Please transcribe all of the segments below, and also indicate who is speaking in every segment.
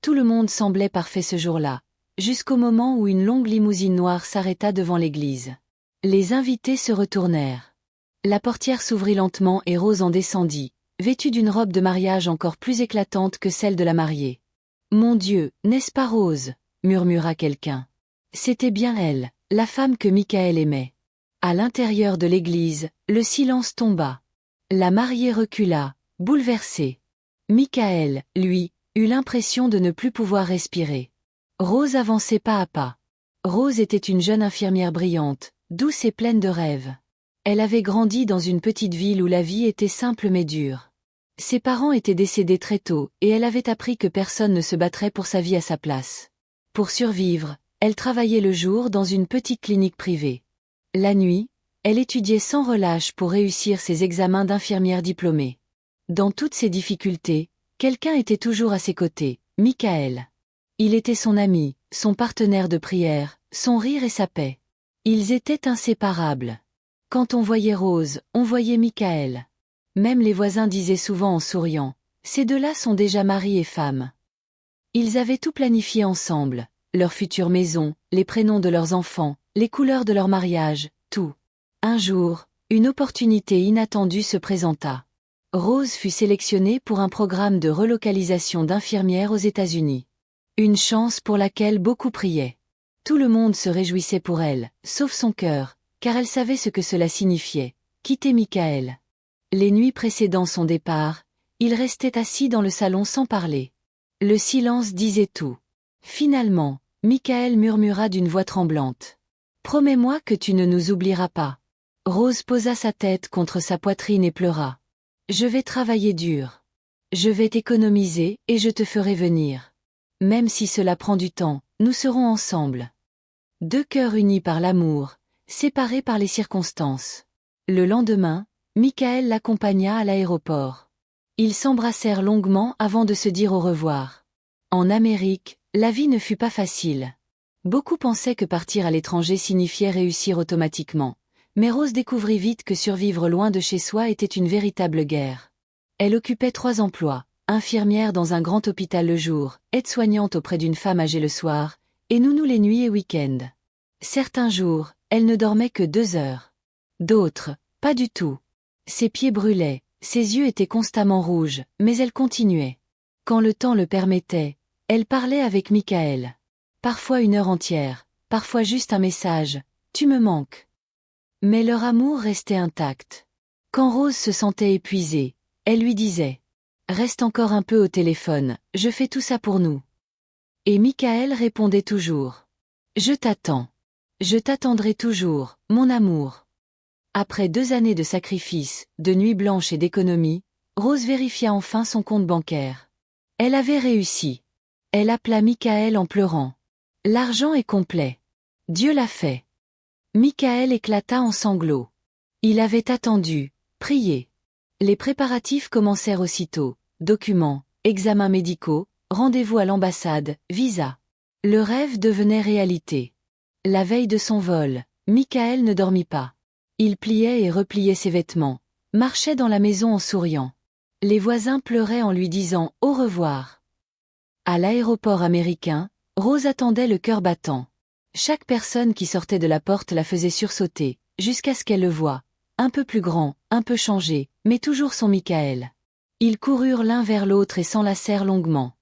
Speaker 1: tout le monde semblait parfait ce jour-là, jusqu'au moment où une longue limousine noire s'arrêta devant l'église. Les invités se retournèrent. La portière s'ouvrit lentement et Rose en descendit, vêtue d'une robe de mariage encore plus éclatante que celle de la mariée. « Mon Dieu, n'est-ce pas Rose ?» murmura quelqu'un. C'était bien elle, la femme que Michael aimait. À l'intérieur de l'église, le silence tomba. La mariée recula, bouleversée. Michael, lui, eut l'impression de ne plus pouvoir respirer. Rose avançait pas à pas. Rose était une jeune infirmière brillante, douce et pleine de rêves. Elle avait grandi dans une petite ville où la vie était simple mais dure. Ses parents étaient décédés très tôt et elle avait appris que personne ne se battrait pour sa vie à sa place. Pour survivre, elle travaillait le jour dans une petite clinique privée. La nuit, elle étudiait sans relâche pour réussir ses examens d'infirmière diplômée. Dans toutes ses difficultés, quelqu'un était toujours à ses côtés, Michael. Il était son ami, son partenaire de prière, son rire et sa paix. Ils étaient inséparables. Quand on voyait Rose, on voyait Michael. Même les voisins disaient souvent en souriant, « Ces deux-là sont déjà mari et femme. » Ils avaient tout planifié ensemble, leur future maison, les prénoms de leurs enfants, les couleurs de leur mariage, tout. Un jour, une opportunité inattendue se présenta. Rose fut sélectionnée pour un programme de relocalisation d'infirmières aux États-Unis. Une chance pour laquelle beaucoup priaient. Tout le monde se réjouissait pour elle, sauf son cœur, car elle savait ce que cela signifiait, quitter Michael. Les nuits précédant son départ, il restait assis dans le salon sans parler. Le silence disait tout. Finalement, Michael murmura d'une voix tremblante. « Promets-moi que tu ne nous oublieras pas. » Rose posa sa tête contre sa poitrine et pleura. « Je vais travailler dur. Je vais t'économiser et je te ferai venir. Même si cela prend du temps, nous serons ensemble. » Deux cœurs unis par l'amour, séparés par les circonstances. Le lendemain, Michael l'accompagna à l'aéroport. Ils s'embrassèrent longuement avant de se dire au revoir. En Amérique, la vie ne fut pas facile. Beaucoup pensaient que partir à l'étranger signifiait réussir automatiquement, mais Rose découvrit vite que survivre loin de chez soi était une véritable guerre. Elle occupait 3 emplois, infirmière dans un grand hôpital le jour, aide-soignante auprès d'une femme âgée le soir, et nounou les nuits et week-ends. Certains jours, elle ne dormait que 2 heures. D'autres, pas du tout. Ses pieds brûlaient, ses yeux étaient constamment rouges, mais elle continuait. Quand le temps le permettait, elle parlait avec Michael. Parfois 1 heure entière, parfois juste un message, « Tu me manques ». Mais leur amour restait intact. Quand Rose se sentait épuisée, elle lui disait « Reste encore un peu au téléphone, je fais tout ça pour nous. » Et Michael répondait toujours « Je t'attends. Je t'attendrai toujours, mon amour. » Après 2 années de sacrifices, de nuits blanches et d'économies, Rose vérifia enfin son compte bancaire. Elle avait réussi. Elle appela Michael en pleurant. « L'argent est complet. Dieu l'a fait. » Michael éclata en sanglots. Il avait attendu, prié. Les préparatifs commencèrent aussitôt, documents, examens médicaux, rendez-vous à l'ambassade, visa. Le rêve devenait réalité. La veille de son vol, Michael ne dormit pas. Il pliait et repliait ses vêtements, marchait dans la maison en souriant. Les voisins pleuraient en lui disant « Au revoir ». À l'aéroport américain, Rose attendait le cœur battant. Chaque personne qui sortait de la porte la faisait sursauter, jusqu'à ce qu'elle le voie. Un peu plus grand, un peu changé, mais toujours son Michael. Ils coururent l'un vers l'autre et s'enlacèrent longuement.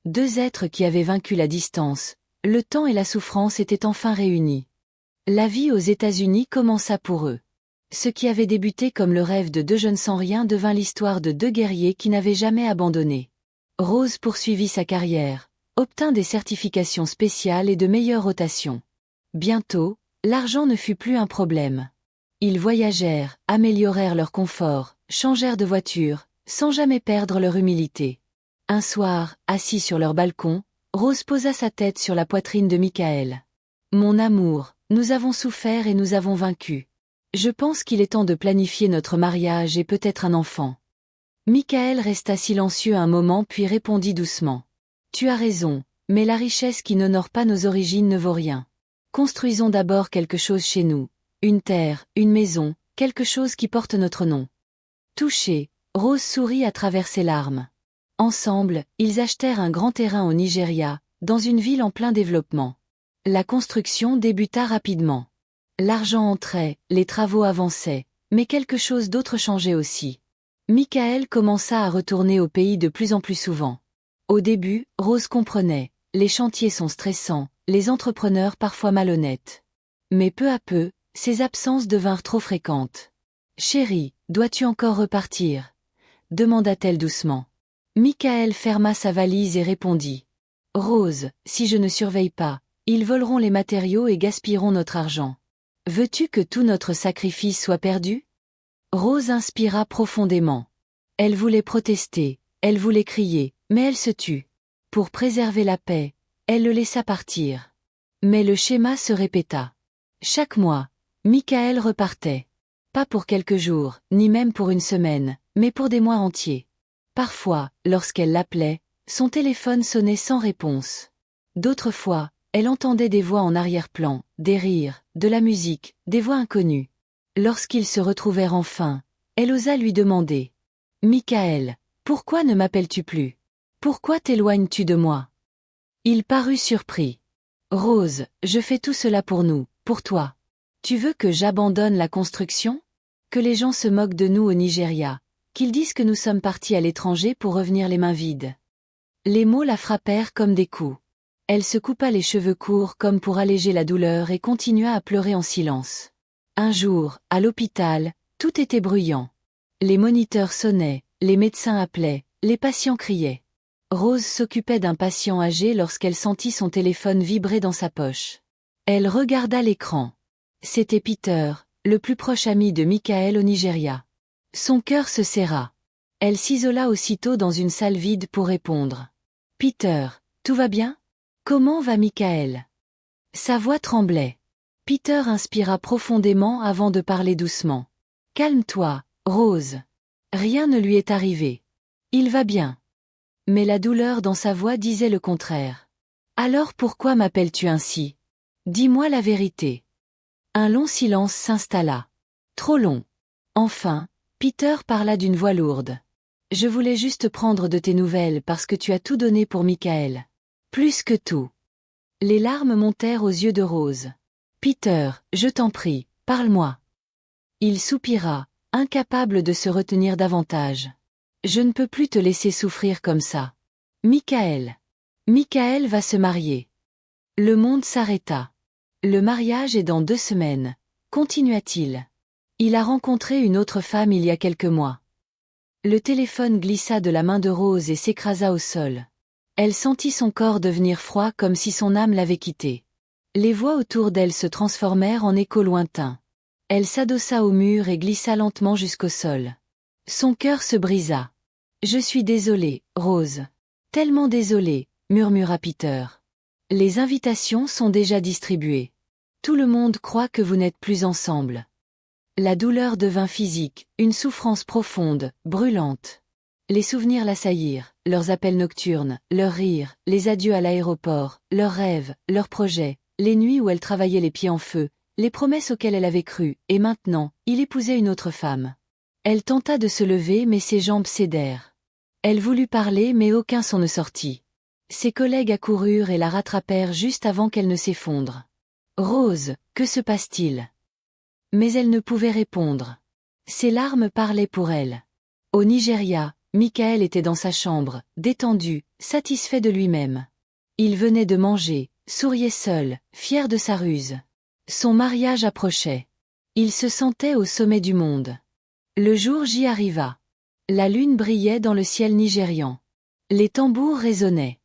Speaker 1: 2 êtres qui avaient vaincu la distance, le temps et la souffrance étaient enfin réunis. La vie aux États-Unis commença pour eux. Ce qui avait débuté comme le rêve de 2 jeunes sans rien devint l'histoire de 2 guerriers qui n'avaient jamais abandonné. Rose poursuivit sa carrière, obtint des certifications spéciales et de meilleures rotations. Bientôt, l'argent ne fut plus un problème. Ils voyagèrent, améliorèrent leur confort, changèrent de voiture, sans jamais perdre leur humilité. Un soir, assis sur leur balcon, Rose posa sa tête sur la poitrine de Michael. « Mon amour, nous avons souffert et nous avons vaincu. Je pense qu'il est temps de planifier notre mariage et peut-être un enfant. » Michael resta silencieux un moment puis répondit doucement. « Tu as raison, mais la richesse qui n'honore pas nos origines ne vaut rien. Construisons d'abord quelque chose chez nous, une terre, une maison, quelque chose qui porte notre nom. » Touchée, Rose sourit à travers ses larmes. Ensemble, ils achetèrent un grand terrain au Nigeria, dans une ville en plein développement. La construction débuta rapidement. L'argent entrait, les travaux avançaient, mais quelque chose d'autre changeait aussi. Michael commença à retourner au pays de plus en plus souvent. Au début, Rose comprenait, les chantiers sont stressants, les entrepreneurs parfois malhonnêtes. Mais peu à peu, ces absences devinrent trop fréquentes. « Chérie, dois-tu encore repartir ?» demanda-t-elle doucement. Michael ferma sa valise et répondit. « Rose, si je ne surveille pas, ils voleront les matériaux et gaspilleront notre argent. Veux-tu que tout notre sacrifice soit perdu ?» Rose inspira profondément. Elle voulait protester, elle voulait crier, mais elle se tut. Pour préserver la paix, elle le laissa partir. Mais le schéma se répéta. Chaque mois, Michael repartait. Pas pour quelques jours, ni même pour une semaine, mais pour des mois entiers. Parfois, lorsqu'elle l'appelait, son téléphone sonnait sans réponse. D'autres fois, elle entendait des voix en arrière-plan, des rires, de la musique, des voix inconnues. Lorsqu'ils se retrouvèrent enfin, elle osa lui demander. « Michael, pourquoi ne m'appelles-tu plus? Pourquoi t'éloignes-tu de moi ?» Il parut surpris. « Rose, je fais tout cela pour nous, pour toi. Tu veux que j'abandonne la construction? Que les gens se moquent de nous au Nigeria, qu'ils disent que nous sommes partis à l'étranger pour revenir les mains vides. » Les mots la frappèrent comme des coups. Elle se coupa les cheveux courts comme pour alléger la douleur et continua à pleurer en silence. Un jour, à l'hôpital, tout était bruyant. Les moniteurs sonnaient, les médecins appelaient, les patients criaient. Rose s'occupait d'un patient âgé lorsqu'elle sentit son téléphone vibrer dans sa poche. Elle regarda l'écran. C'était Peter, le plus proche ami de Michael au Nigeria. Son cœur se serra. Elle s'isola aussitôt dans une salle vide pour répondre. « Peter, tout va bien? Comment va Michael ?» Sa voix tremblait. Peter inspira profondément avant de parler doucement. « Calme-toi, Rose. Rien ne lui est arrivé. Il va bien. » Mais la douleur dans sa voix disait le contraire. « Alors pourquoi m'appelles-tu ainsi? Dis-moi la vérité. » Un long silence s'installa. Trop long. Enfin, Peter parla d'une voix lourde. « Je voulais juste prendre de tes nouvelles parce que tu as tout donné pour Michael. Plus que tout. » Les larmes montèrent aux yeux de Rose. « Peter, je t'en prie, parle-moi. » Il soupira, incapable de se retenir davantage. « Je ne peux plus te laisser souffrir comme ça. Michael. Michael va se marier. » Le monde s'arrêta. « Le mariage est dans 2 semaines, continua-t-il. Il a rencontré une autre femme il y a quelques mois. » Le téléphone glissa de la main de Rose et s'écrasa au sol. Elle sentit son corps devenir froid comme si son âme l'avait quitté. Les voix autour d'elle se transformèrent en échos lointains. Elle s'adossa au mur et glissa lentement jusqu'au sol. Son cœur se brisa. « Je suis désolée, Rose. Tellement désolée, » murmura Peter. « Les invitations sont déjà distribuées. Tout le monde croit que vous n'êtes plus ensemble. » La douleur devint physique, une souffrance profonde, brûlante. Les souvenirs l'assaillirent, leurs appels nocturnes, leurs rires, les adieux à l'aéroport, leurs rêves, leurs projets, les nuits où elle travaillait les pieds en feu, les promesses auxquelles elle avait cru, et maintenant, il épousait une autre femme. Elle tenta de se lever mais ses jambes cédèrent. Elle voulut parler mais aucun son ne sortit. Ses collègues accoururent et la rattrapèrent juste avant qu'elle ne s'effondre. « Rose, que se passe-t-il » Mais elle ne pouvait répondre. Ses larmes parlaient pour elle. Au Nigeria, Michael était dans sa chambre, détendu, satisfait de lui-même. Il venait de manger, souriait seul, fier de sa ruse. Son mariage approchait. Il se sentait au sommet du monde. Le jour J arriva. La lune brillait dans le ciel nigérian. Les tambours résonnaient.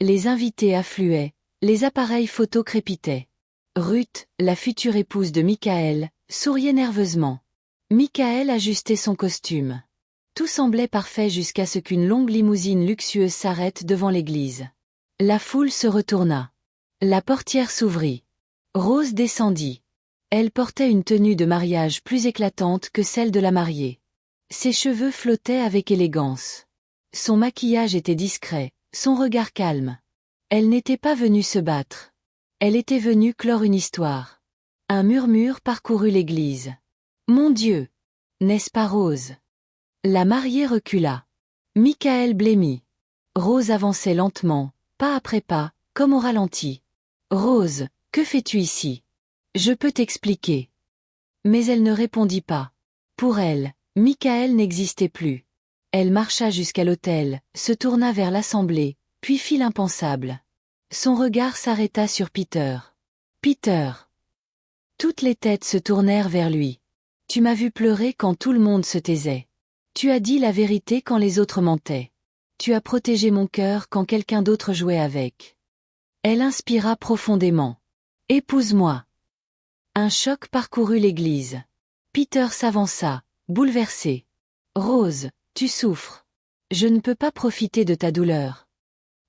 Speaker 1: Les invités affluaient, les appareils photo crépitaient. Ruth, la future épouse de Michael, souriait nerveusement. Michael ajustait son costume. Tout semblait parfait jusqu'à ce qu'une longue limousine luxueuse s'arrête devant l'église. La foule se retourna. La portière s'ouvrit. Rose descendit. Elle portait une tenue de mariage plus éclatante que celle de la mariée. Ses cheveux flottaient avec élégance. Son maquillage était discret, son regard calme. Elle n'était pas venue se battre. Elle était venue clore une histoire. Un murmure parcourut l'église. « Mon Dieu! N'est-ce pas Rose ?» La mariée recula. Michael blêmit. Rose avançait lentement, pas après pas, comme au ralenti. Rose, que fais-tu ici? Je peux t'expliquer. Mais elle ne répondit pas. Pour elle, Michael n'existait plus. Elle marcha jusqu'à l'autel, se tourna vers l'assemblée, puis fit l'impensable. Son regard s'arrêta sur Peter. Peter. Toutes les têtes se tournèrent vers lui. Tu m'as vu pleurer quand tout le monde se taisait. Tu as dit la vérité quand les autres mentaient. Tu as protégé mon cœur quand quelqu'un d'autre jouait avec. Elle inspira profondément. Épouse-moi. Un choc parcourut l'église. Peter s'avança, bouleversé. Rose, tu souffres. Je ne peux pas profiter de ta douleur.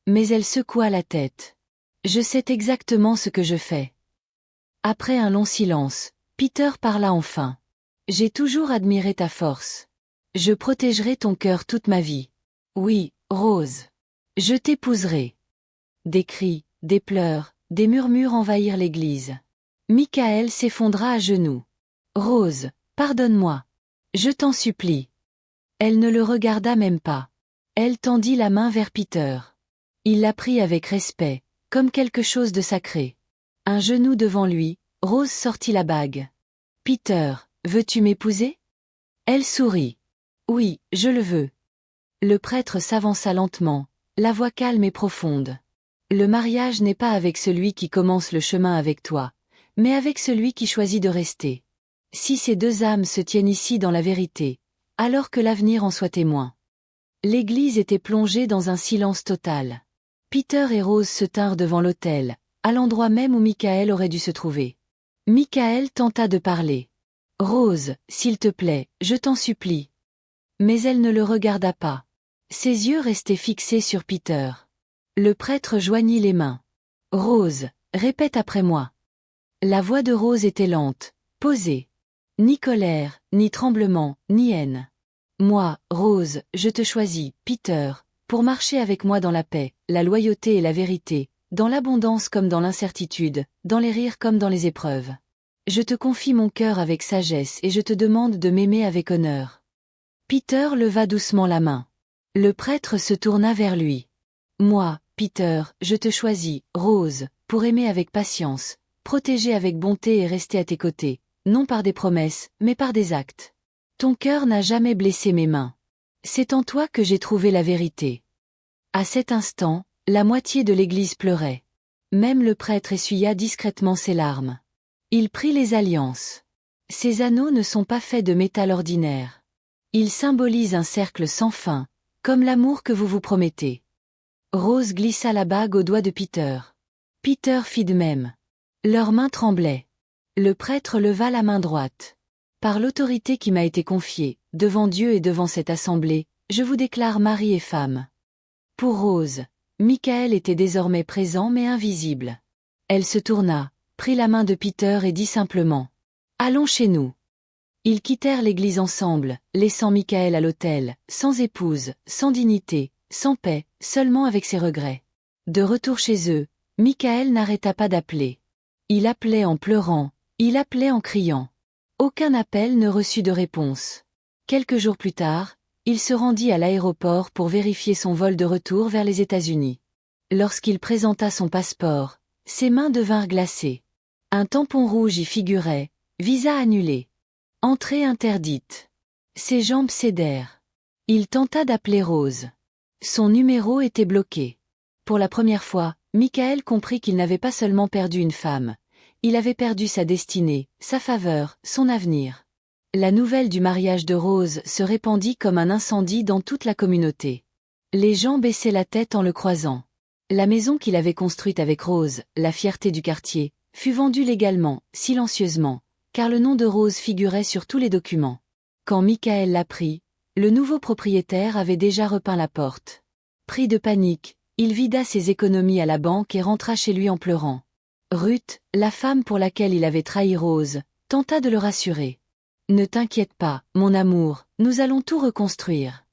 Speaker 1: Mais elle secoua la tête. Je sais exactement ce que je fais. Après un long silence, Peter parla enfin. J'ai toujours admiré ta force. Je protégerai ton cœur toute ma vie. Oui, Rose. Je t'épouserai. Des cris, des pleurs, des murmures envahirent l'église. Michael s'effondra à genoux. Rose, pardonne-moi. Je t'en supplie. Elle ne le regarda même pas. Elle tendit la main vers Peter. Il la prit avec respect, comme quelque chose de sacré. Un genou devant lui, Rose sortit la bague. Peter, veux-tu m'épouser? Elle sourit. Oui, je le veux. Le prêtre s'avança lentement, la voix calme et profonde. Le mariage n'est pas avec celui qui commence le chemin avec toi, mais avec celui qui choisit de rester. Si ces deux âmes se tiennent ici dans la vérité, alors que l'avenir en soit témoin. L'église était plongée dans un silence total. Peter et Rose se tinrent devant l'autel, à l'endroit même où Michael aurait dû se trouver. Michael tenta de parler. Rose, s'il te plaît, je t'en supplie. Mais elle ne le regarda pas. Ses yeux restaient fixés sur Peter. Le prêtre joignit les mains. Rose, répète après moi. La voix de Rose était lente, posée. Ni colère, ni tremblement, ni haine. Moi, Rose, je te choisis, Peter, pour marcher avec moi dans la paix, la loyauté et la vérité, dans l'abondance comme dans l'incertitude, dans les rires comme dans les épreuves. Je te confie mon cœur avec sagesse et je te demande de m'aimer avec honneur. Peter leva doucement la main. Le prêtre se tourna vers lui. Moi, Peter, je te choisis, Rose, pour aimer avec patience, protéger avec bonté et rester à tes côtés, non par des promesses, mais par des actes. Ton cœur n'a jamais blessé mes mains. C'est en toi que j'ai trouvé la vérité. À cet instant, la moitié de l'église pleurait. Même le prêtre essuya discrètement ses larmes. Il prit les alliances. Ces anneaux ne sont pas faits de métal ordinaire. Ils symbolisent un cercle sans fin, comme l'amour que vous vous promettez. Rose glissa la bague au doigt de Peter. Peter fit de même. Leurs mains tremblaient. Le prêtre leva la main droite. Par l'autorité qui m'a été confiée, devant Dieu et devant cette assemblée, je vous déclare mari et femme. Pour Rose, Michael était désormais présent mais invisible. Elle se tourna, prit la main de Peter et dit simplement « Allons chez nous ». Ils quittèrent l'église ensemble, laissant Michael à l'autel, sans épouse, sans dignité, sans paix, seulement avec ses regrets. De retour chez eux, Michael n'arrêta pas d'appeler. Il appelait en pleurant, il appelait en criant. Aucun appel ne reçut de réponse. Quelques jours plus tard, il se rendit à l'aéroport pour vérifier son vol de retour vers les États-Unis. Lorsqu'il présenta son passeport, ses mains devinrent glacées. Un tampon rouge y figurait, visa annulé. Entrée interdite. Ses jambes cédèrent. Il tenta d'appeler Rose. Son numéro était bloqué. Pour la première fois, Michael comprit qu'il n'avait pas seulement perdu une femme. Il avait perdu sa destinée, sa faveur, son avenir. La nouvelle du mariage de Rose se répandit comme un incendie dans toute la communauté. Les gens baissaient la tête en le croisant. La maison qu'il avait construite avec Rose, la fierté du quartier, fut vendue légalement, silencieusement, car le nom de Rose figurait sur tous les documents. Quand Michael l'apprit, le nouveau propriétaire avait déjà repeint la porte. Pris de panique, il vida ses économies à la banque et rentra chez lui en pleurant. Ruth, la femme pour laquelle il avait trahi Rose, tenta de le rassurer. « Ne t'inquiète pas, mon amour, nous allons tout reconstruire. »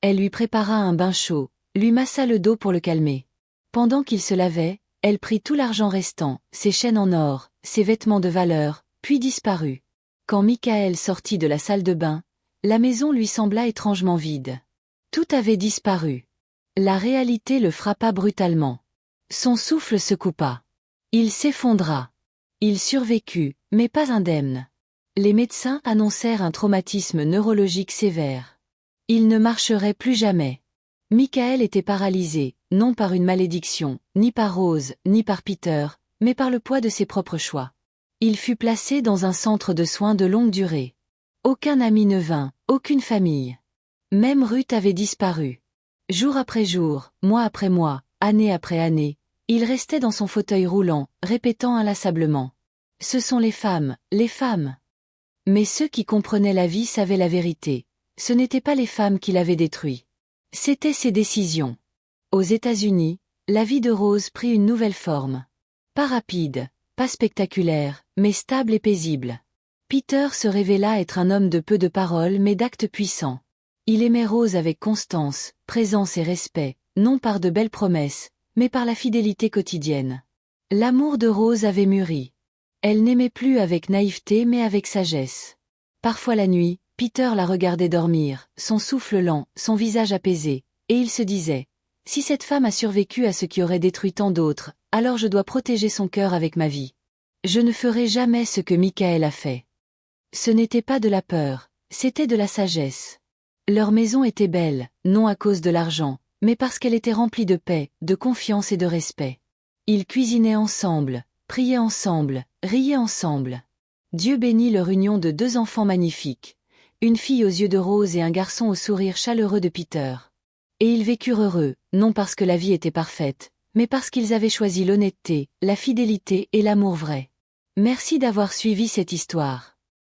Speaker 1: Elle lui prépara un bain chaud, lui massa le dos pour le calmer. Pendant qu'il se lavait, elle prit tout l'argent restant, ses chaînes en or, ses vêtements de valeur, puis disparut. Quand Michael sortit de la salle de bain, la maison lui sembla étrangement vide. Tout avait disparu. La réalité le frappa brutalement. Son souffle se coupa. Il s'effondra. Il survécut, mais pas indemne. Les médecins annoncèrent un traumatisme neurologique sévère. Il ne marcherait plus jamais. Michael était paralysé, non par une malédiction, ni par Rose, ni par Peter, mais par le poids de ses propres choix. Il fut placé dans un centre de soins de longue durée. Aucun ami ne vint, aucune famille. Même Ruth avait disparu. Jour après jour, mois après mois, année après année, il restait dans son fauteuil roulant, répétant inlassablement. Ce sont les femmes, les femmes. Mais ceux qui comprenaient la vie savaient la vérité. Ce n'étaient pas les femmes qui l'avaient détruit. C'étaient ses décisions. Aux États-Unis, la vie de Rose prit une nouvelle forme. Pas rapide, pas spectaculaire, mais stable et paisible. Peter se révéla être un homme de peu de paroles mais d'actes puissants. Il aimait Rose avec constance, présence et respect, non par de belles promesses, mais par la fidélité quotidienne. L'amour de Rose avait mûri. Elle n'aimait plus avec naïveté mais avec sagesse. Parfois la nuit, Peter la regardait dormir, son souffle lent, son visage apaisé, et il se disait « Si cette femme a survécu à ce qui aurait détruit tant d'autres, alors je dois protéger son cœur avec ma vie. Je ne ferai jamais ce que Michael a fait. » Ce n'était pas de la peur, c'était de la sagesse. Leur maison était belle, non à cause de l'argent, mais parce qu'elle était remplie de paix, de confiance et de respect. Ils cuisinaient ensemble, priaient ensemble, riaient ensemble. Dieu bénit leur union de 2 enfants magnifiques, une fille aux yeux de rose et un garçon au sourire chaleureux de Peter. Et ils vécurent heureux, non parce que la vie était parfaite, mais parce qu'ils avaient choisi l'honnêteté, la fidélité et l'amour vrai. Merci d'avoir suivi cette histoire.